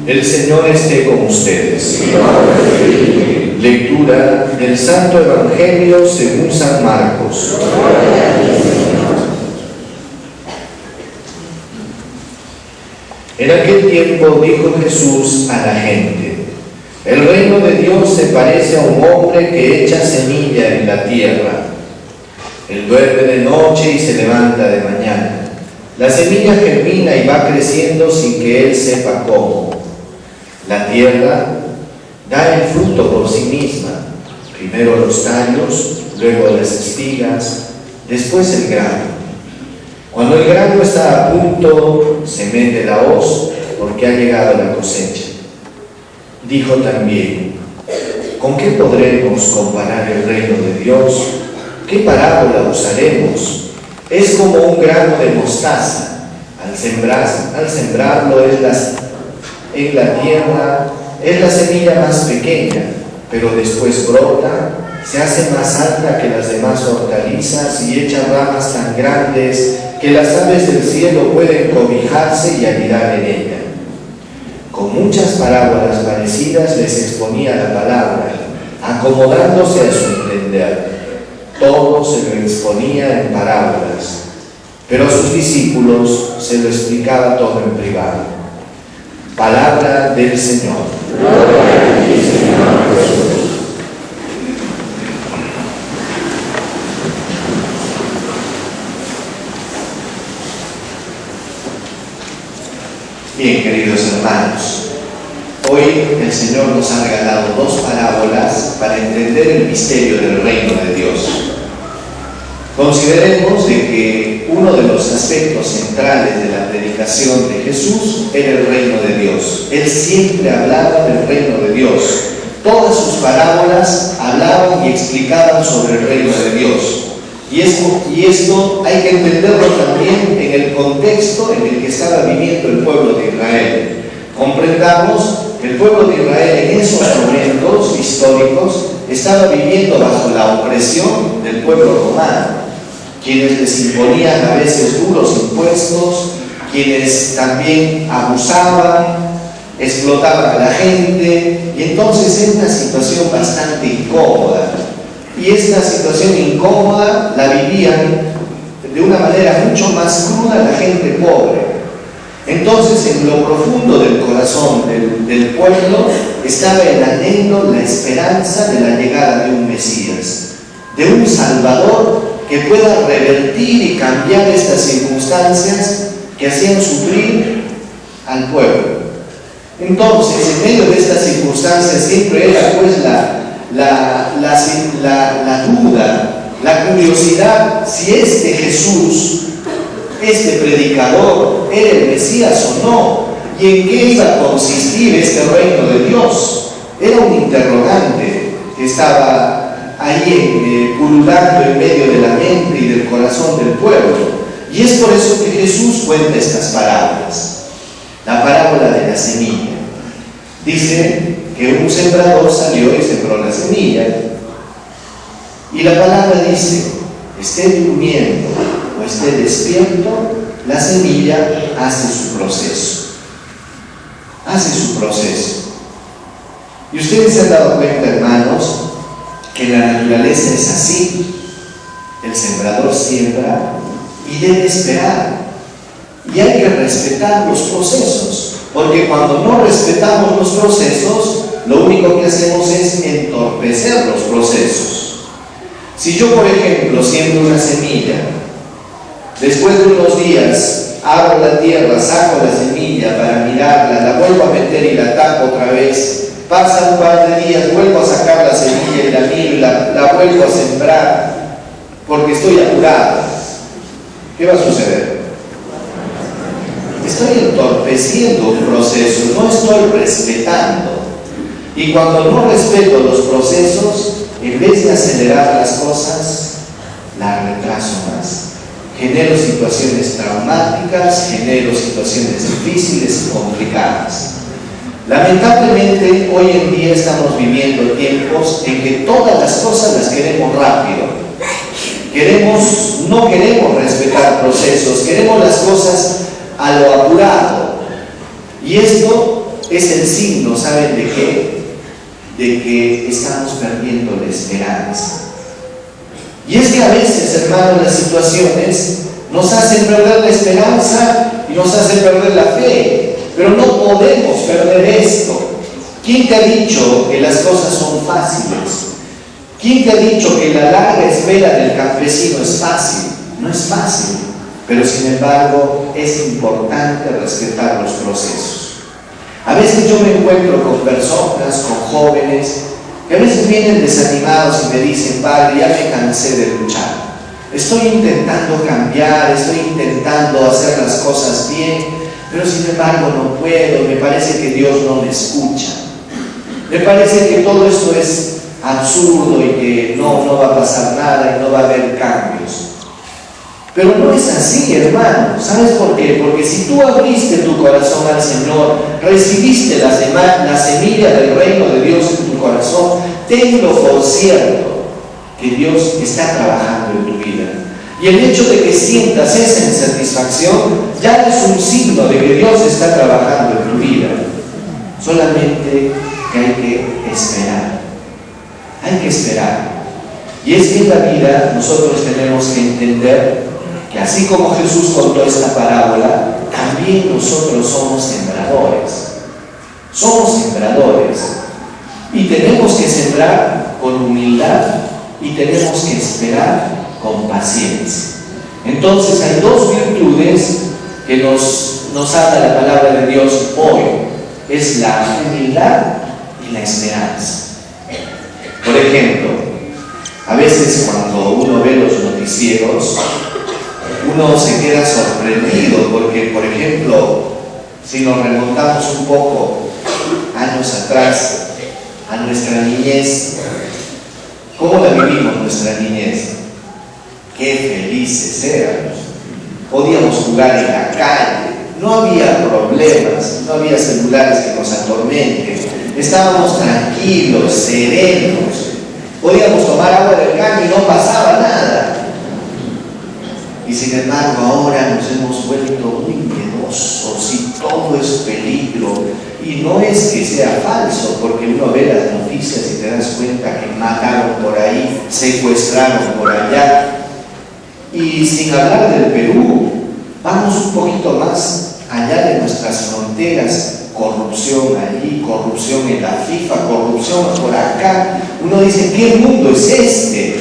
El Señor esté con ustedes. Lectura del Santo Evangelio según San Marcos. En aquel tiempo dijo Jesús a la gente: el reino de Dios se parece a un hombre que echa semilla en la tierra. Él duerme de noche y se levanta de mañana. La semilla germina y va creciendo sin que él sepa cómo. La tierra da el fruto por sí misma, primero los tallos, luego las espigas, después el grano. Cuando el grano está a punto, se mete la hoz porque ha llegado la cosecha. Dijo también: ¿con qué podremos comparar el reino de Dios? ¿Qué parábola usaremos? Es como un grano de mostaza. Al sembrarlo en la tierra, es la semilla más pequeña, pero después brota, se hace más alta que las demás hortalizas y echa ramas tan grandes que las aves del cielo pueden cobijarse y anidar en ella. Con muchas parábolas parecidas les exponía la palabra, acomodándose a su entender. Todo se lo exponía en parábolas, pero a sus discípulos se lo explicaba todo en privado. Palabra del Señor. Gloria a ti, Señor Jesús. Bien, queridos hermanos, hoy el Señor nos ha regalado dos parábolas para entender el misterio del reino de Dios. Consideremos de que uno de los aspectos centrales de la predicación de Jesús era el reino de Dios. Él siempre hablaba del reino de Dios. Todas sus parábolas hablaban y explicaban sobre el reino de Dios. Y esto hay que entenderlo también en el contexto en el que estaba viviendo el pueblo de Israel. Comprendamos que el pueblo de Israel en esos momentos históricos estaba viviendo bajo la opresión del pueblo romano, quienes les imponían a veces duros impuestos, quienes también abusaban, explotaban a la gente, y entonces es una situación bastante incómoda. Y esta situación incómoda la vivían de una manera mucho más cruda la gente pobre. Entonces, en lo profundo del corazón del pueblo estaba el anhelo, la esperanza de la llegada de un Mesías, de un Salvador que pueda revertir y cambiar estas circunstancias que hacían sufrir al pueblo. Entonces, en medio de estas circunstancias siempre era pues la duda, la curiosidad si este Jesús, este predicador, era el Mesías o no, y en qué iba a consistir este reino de Dios. Era un interrogante que estaba ahí pululando en medio de la mente y del corazón del pueblo. Y es por eso que Jesús cuenta estas parábolas. La parábola de la semilla. Dice que un sembrador salió y sembró la semilla. Y la palabra dice: esté durmiendo o esté despierto, la semilla hace su proceso. Hace su proceso. Y ustedes se han dado cuenta, hermanos, que la naturaleza es así. El sembrador siembra y debe esperar. Y hay que respetar los procesos, porque cuando no respetamos los procesos, lo único que hacemos es entorpecer los procesos. Si yo, por ejemplo, siembro una semilla, después de unos días abro la tierra, saco la semilla para mirarla, la vuelvo a meter y la tapo otra vez, pasan un par de días, vuelvo a sacar la semilla y la miro y la vuelvo a sembrar, porque estoy apurado, ¿qué va a suceder? Estoy entorpeciendo un proceso, no estoy respetando. Y cuando no respeto los procesos, en vez de acelerar las cosas, las retraso más. Genero situaciones traumáticas, genero situaciones difíciles y complicadas. Lamentablemente, hoy en día estamos viviendo tiempos en que todas las cosas las queremos rápido. No queremos respetar procesos, queremos las cosas a lo apurado. Y esto es el signo, ¿saben de qué? De que estamos perdiendo la esperanza. Y es que a veces, hermanos, las situaciones nos hacen perder la esperanza y nos hacen perder la fe, pero no podemos perder esto. ¿Quién te ha dicho que las cosas son fáciles? ¿Quién te ha dicho que la larga espera del campesino es fácil? No es fácil, pero sin embargo es importante respetar los procesos. A veces yo me encuentro con personas, con jóvenes, que a veces vienen desanimados y me dicen: padre, ya me cansé de luchar. Estoy intentando cambiar, estoy intentando hacer las cosas bien, pero sin embargo no puedo, me parece que Dios no me escucha. Me parece que todo esto es absurdo y que no va a pasar nada y no va a haber cambios. Pero no es así, hermano. ¿Sabes por qué? Porque si tú abriste tu corazón al Señor, recibiste la semilla del reino de Dios en tu corazón, tenlo por cierto que Dios está trabajando en tu vida. Y el hecho de que sientas esa insatisfacción ya es un signo de que Dios está trabajando en tu vida. Solamente que hay que esperar. Hay que esperar. Y es que en la vida nosotros tenemos que entender que así como Jesús contó esta parábola, también nosotros somos sembradores. Somos sembradores. Y tenemos que sembrar con humildad y tenemos que esperar con paciencia. Entonces hay dos virtudes que nos habla la palabra de Dios hoy. Es la humildad y la esperanza. Por ejemplo, a veces cuando uno ve los noticieros, uno se queda sorprendido porque, por ejemplo, si nos remontamos un poco años atrás a nuestra niñez, ¿cómo la vivimos nuestra niñez? ¡Qué felices éramos! Podíamos jugar en la calle, no había problemas, no había celulares que nos atormenten, estábamos tranquilos, serenos, podíamos tomar agua del caño y no pasaba nada. Y sin embargo ahora nos hemos vuelto muy miedosos y todo es peligro. Y no es que sea falso, porque uno ve las noticias y te das cuenta que mataron por ahí, secuestraron por allá. Y sin hablar del Perú, vamos un poquito más allá de nuestras fronteras. Corrupción allí, corrupción en la FIFA, corrupción por acá. Uno dice: ¿qué mundo es este?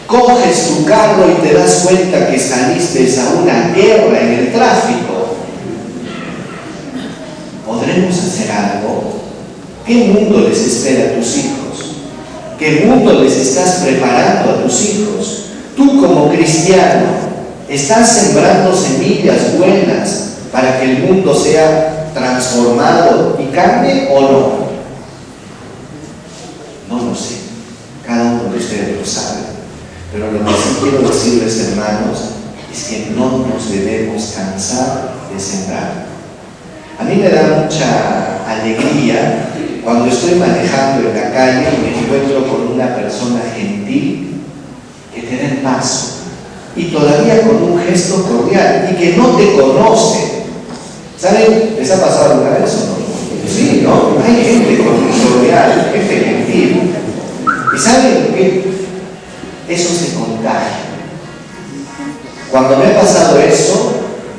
Coges tu carro y te das cuenta que saliste a una guerra en el tráfico. ¿Podremos hacer algo? ¿Qué mundo les espera a tus hijos? ¿Qué mundo les estás preparando a tus hijos? Tú como cristiano, ¿estás sembrando semillas buenas para que el mundo sea transformado y cambie o no? No lo sé. Cada uno de ustedes lo sabe. Pero lo que sí quiero decirles, hermanos, es que no nos debemos cansar de sembrar. A mí me da mucha alegría cuando estoy manejando en la calle y me encuentro con una persona gentil que te da el paso y todavía con un gesto cordial y que no te conoce. ¿Saben? ¿Les ha pasado alguna vez o no? Sí, ¿no? Hay gente cordial, gente gentil. ¿Y saben qué? Eso se contagia. Cuando me ha pasado eso,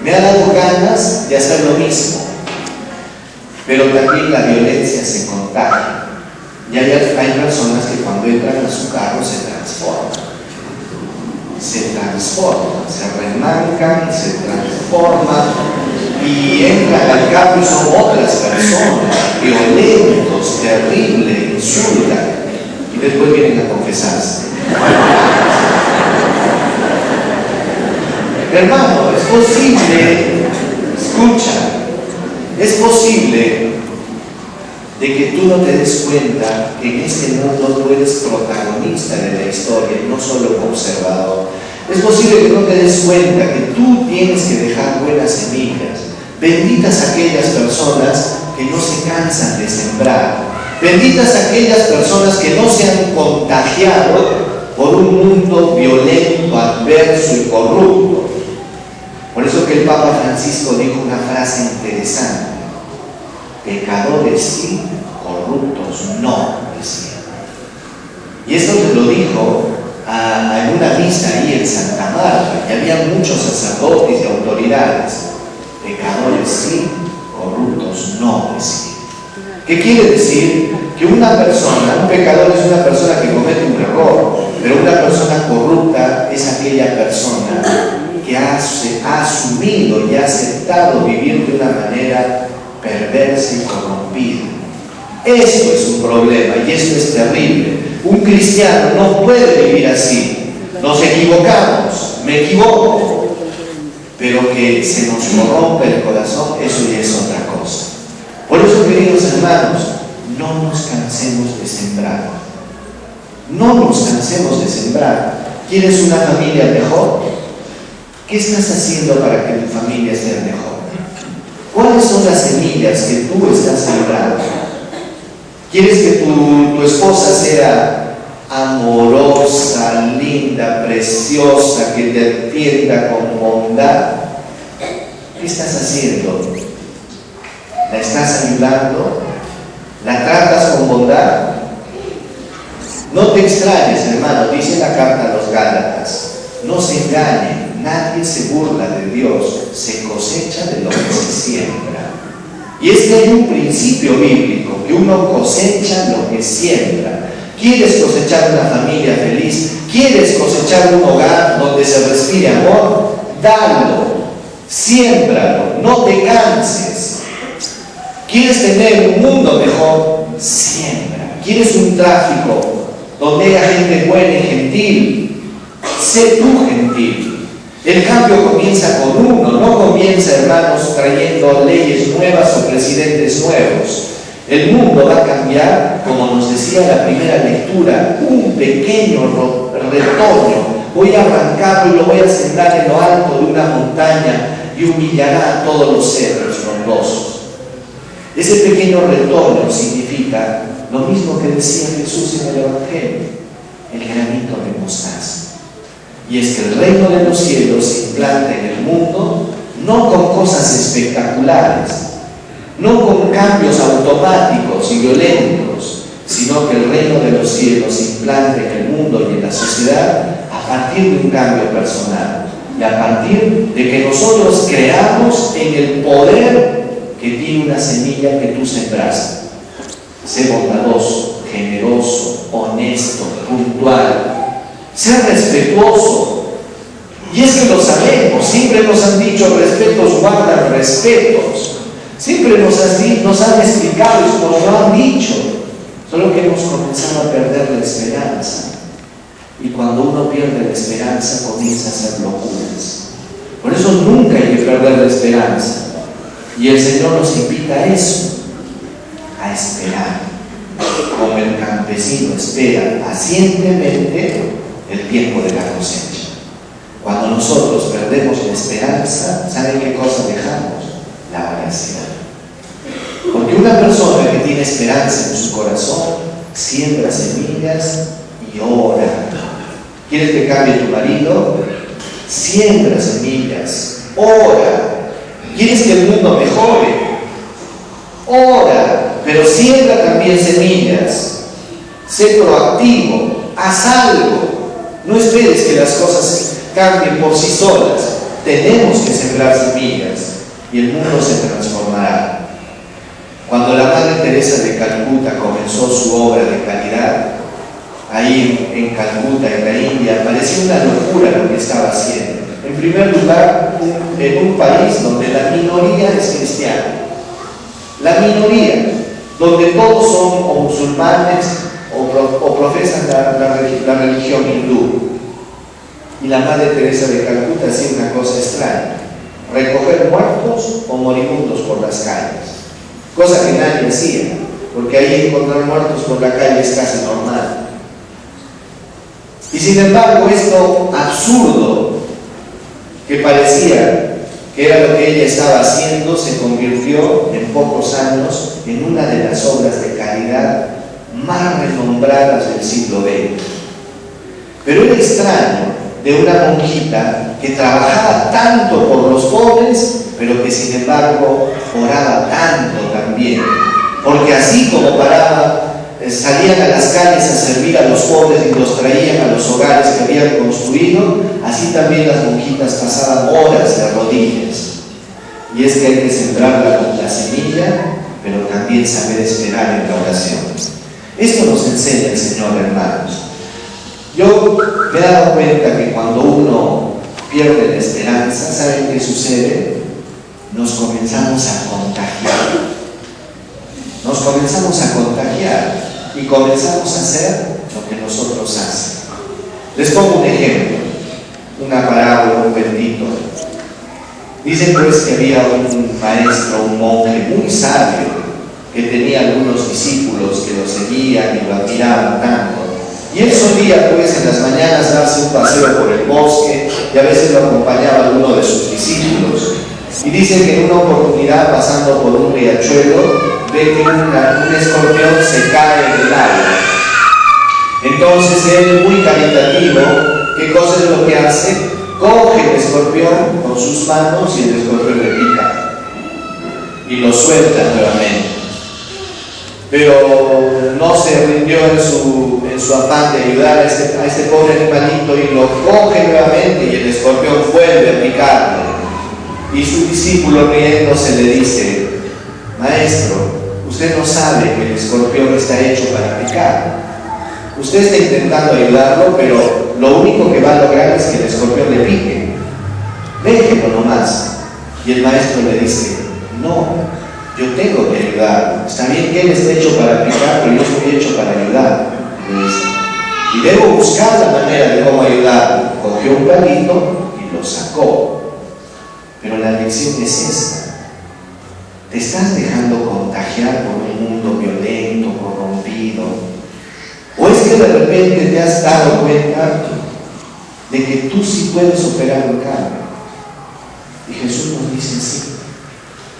me ha dado ganas de hacer lo mismo. Pero también la violencia se contagia. Y hay personas que cuando entran a su carro se transforman. Se remancan, se transforman y entran al carro y son otras personas, violentos, terribles, insultan y después vienen a confesarse. Hermano, es posible, escucha, es posible de que tú no te des cuenta que en este mundo tú eres protagonista de la historia, no solo observador. Es posible que no te des cuenta que tú tienes que dejar buenas semillas. Benditas aquellas personas que no se cansan de sembrar. Benditas aquellas personas que no se han contagiado por un mundo violento, adverso y corrupto. Por eso que el Papa Francisco dijo una frase interesante, pecadores sí, corruptos no, decía. Y esto se lo dijo en una misa ahí en Santa Marta, que había muchos sacerdotes y autoridades. Pecadores sí, corruptos no, decía. ¿Qué quiere decir? Que una persona, un pecador es una persona que comete un error, pero una persona corrupta es aquella persona que ha asumido y ha aceptado vivir de una manera perversa y corrompida. Esto es un problema y esto es terrible. Un cristiano no puede vivir así. Nos equivocamos, me equivoco, pero que se nos corrompe el corazón, eso ya es otra cosa. Por eso, queridos hermanos, no nos cansemos de sembrar. No nos cansemos de sembrar. ¿Quieres una familia mejor? ¿Qué estás haciendo para que tu familia sea mejor? ¿Cuáles son las semillas que tú estás sembrando? ¿Quieres que tu esposa sea amorosa, linda, preciosa, que te atienda con bondad? ¿Qué estás haciendo? ¿La estás ayudando? ¿La tratas con bondad? No te extrañes, hermano, dice la carta a los Gálatas, no se engañen, nadie se burla de Dios, se cosecha de lo que se siembra. Y es que hay un principio bíblico, que uno cosecha lo que siembra. ¿Quieres cosechar una familia feliz? ¿Quieres cosechar un hogar donde se respire amor? Dalo, siémbralo, no te canses. ¿Quieres tener un mundo mejor? Siembra. ¿Quieres un tráfico donde haya gente buena y gentil? Sé tú gentil. El cambio comienza con uno, no comienza, hermanos, trayendo leyes nuevas o presidentes nuevos. El mundo va a cambiar, como nos decía la primera lectura, un pequeño retoño. Voy a arrancarlo y lo voy a sembrar en lo alto de una montaña y humillará a todos los cerros frondosos. Ese pequeño retoño significa lo mismo que decía Jesús en el Evangelio, el granito de mostaza. Y es que el reino de los cielos se implanta en el mundo no con cosas espectaculares, no con cambios automáticos y violentos, sino que el reino de los cielos se implanta en el mundo y en la sociedad a partir de un cambio personal y a partir de que nosotros creamos en el poder que tiene una semilla que tú sembraste. Sé bondadoso, generoso, honesto, puntual. Ser respetuoso. Y es que lo sabemos, siempre nos han dicho respetos guardan respetos. Siempre nos han explicado y nos lo han dicho. Solo que hemos comenzado a perder la esperanza. Y cuando uno pierde la esperanza, comienza a hacer locuras. Por eso nunca hay que perder la esperanza. Y el Señor nos invita a eso, a esperar. Como el campesino espera pacientemente el tiempo de la cosecha. Cuando nosotros perdemos la esperanza, ¿saben qué cosa dejamos? La oración. Porque una persona que tiene esperanza en su corazón siembra semillas y ora. ¿Quieres que cambie tu marido? Siembra semillas, ora. ¿Quieres que el mundo mejore? Ora, pero siembra también semillas. Sé proactivo, haz algo. No esperes que las cosas cambien por sí solas. Tenemos que sembrar semillas y el mundo se transformará. Cuando la Madre Teresa de Calcuta comenzó su obra de caridad, ahí en Calcuta, en la India, parecía una locura lo que estaba haciendo. En primer lugar, en un país donde la minoría es cristiana, la minoría, donde todos son o musulmanes o profesan la religión hindú. Y la Madre Teresa de Calcuta hacía una cosa extraña: recoger muertos o moribundos por las calles, cosa que nadie hacía, porque ahí encontrar muertos por la calle es casi normal. Y sin embargo, esto absurdo que parecía que era lo que ella estaba haciendo, se convirtió en pocos años en una de las obras de caridad más renombradas del siglo XX. Pero era extraño de una monjita que trabajaba tanto por los pobres, pero que sin embargo oraba tanto también, porque así como paraba, salían a las calles a servir a los pobres y los traían a los hogares que habían construido, así también las monjitas pasaban horas de rodillas. Y es que hay que sembrar la semilla, pero también saber esperar en la oración. Esto nos enseña el Señor, hermanos. Yo me he dado cuenta que cuando uno pierde la esperanza, ¿saben qué sucede? Nos comenzamos a contagiar. Nos comenzamos a contagiar y comenzamos a hacer lo que nosotros hacemos. Les pongo un ejemplo, una parábola, un bendito. Dicen pues que había un maestro, un monje muy sabio, que tenía algunos discípulos que lo seguían y lo admiraban tanto. Y él solía pues en las mañanas darse un paseo por el bosque y a veces lo acompañaba alguno de sus discípulos. Y dicen que en una oportunidad, pasando por un riachuelo, ve que un escorpión se cae en el agua. Entonces él, muy caritativo, ¿qué cosa es lo que hace? Coge el escorpión con sus manos y el escorpión le pica y lo suelta nuevamente. Pero no se rindió en su afán de ayudar a este pobre animalito y lo coge nuevamente y el escorpión vuelve a picarle. Y su discípulo riéndose le dice: maestro, usted no sabe que el escorpión está hecho para picar. Usted está intentando ayudarlo, pero lo único que va a lograr es que el escorpión le pique. Déjelo nomás. Y el maestro le dice: no, yo tengo que ayudar. Está bien que él esté hecho para picar, pero yo estoy hecho para ayudar. Y debo buscar la manera de cómo ayudarlo. Cogió un palito y lo sacó. Pero la lección es esta: te estás dejando contagiar por un mundo violento, corrompido, o es que de repente te has dado cuenta de que tú sí puedes operar un cambio. Y Jesús nos dice así: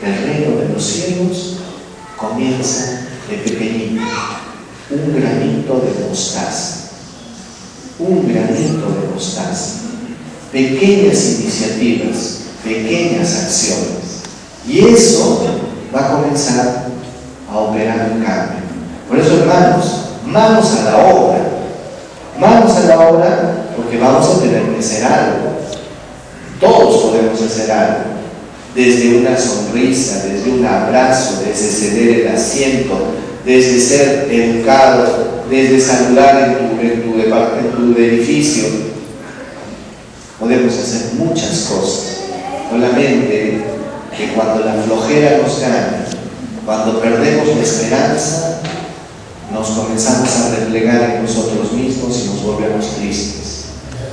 el reino de los cielos comienza de pequeñito, un granito de mostaza, un granito de mostaza, pequeñas iniciativas, pequeñas acciones, y eso va a comenzar a operar un cambio. Por eso, hermanos, manos a la obra, porque vamos a tener que hacer algo. Todos podemos hacer algo, desde una sonrisa, desde un abrazo, desde ceder el asiento, desde ser educado, desde saludar en tu edificio. Podemos hacer muchas cosas. Solamente que cuando la flojera nos gana, cuando perdemos la esperanza, nos comenzamos a replegar en nosotros mismos y nos volvemos tristes.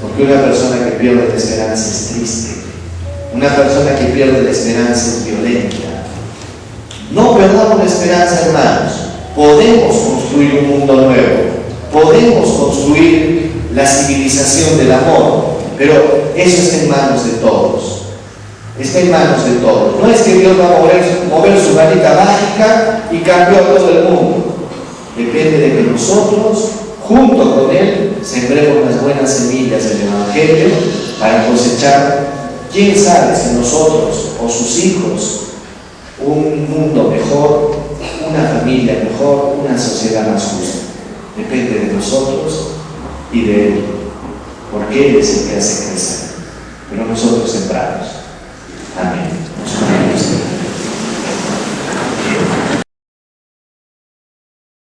Porque una persona que pierde la esperanza es triste. Una persona que pierde la esperanza es violenta. No perdamos la esperanza, hermanos. Podemos construir un mundo nuevo. Podemos construir la civilización del amor. Pero eso está en manos de todos. Está en manos de todos. No es que Dios va a mover su varita mágica y cambió a todo el mundo. Depende de que nosotros, junto con Él, sembremos las buenas semillas del Evangelio para cosechar, quién sabe si nosotros o sus hijos, un mundo mejor, una familia mejor, una sociedad más justa. Depende de nosotros y de Él, porque Él es el que hace crecer. Pero nosotros sembramos.